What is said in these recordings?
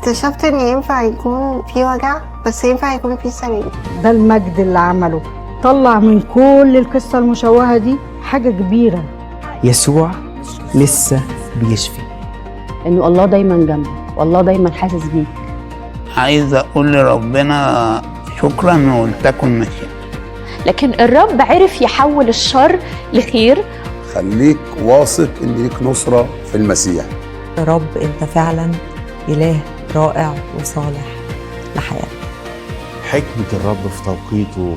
اكتشفت ان ينفع يكون في وجع بس ينفع يكون في سلام. ده المجد اللي عمله، طلع من كل القصة المشوهة دي حاجة كبيرة. يسوع لسه بيشفي، انه الله دايما جنبك والله دايما حاسس بيك. عايز اقول لربنا شكرا ولتكن مشيئتك. لكن الرب عرف يحول الشر لخير. خليك واثق ان ليك نصرة في المسيح. يا رب انت فعلا اله رائع وصالح لحياتنا. حكمة الرب في توقيته.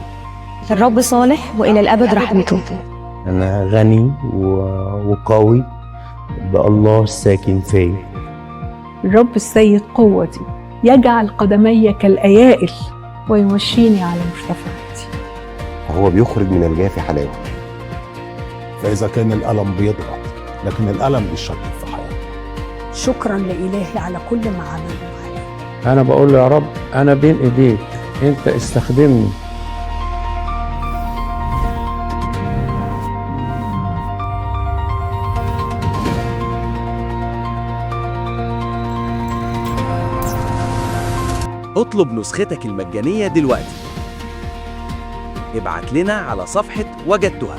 الرب صالح وإلى الأبد رحمته. أنا غني وقوي بالله الساكن فيا. الرب السيد قوتي، يجعل قدمي كالأيائل ويمشيني على مرتفعاتي. هو بيخرج من الجاف حلاوة. فإذا كان الألم بيضغط لكن الألم بيشكل في حياتي. شكرا لإلهي على كل ما عمله معي. أنا بقول له يا رب أنا بين إيديك، أنت استخدمني. اطلب نسختك المجانية دلوقتي. ابعت لنا على صفحة وجدتها.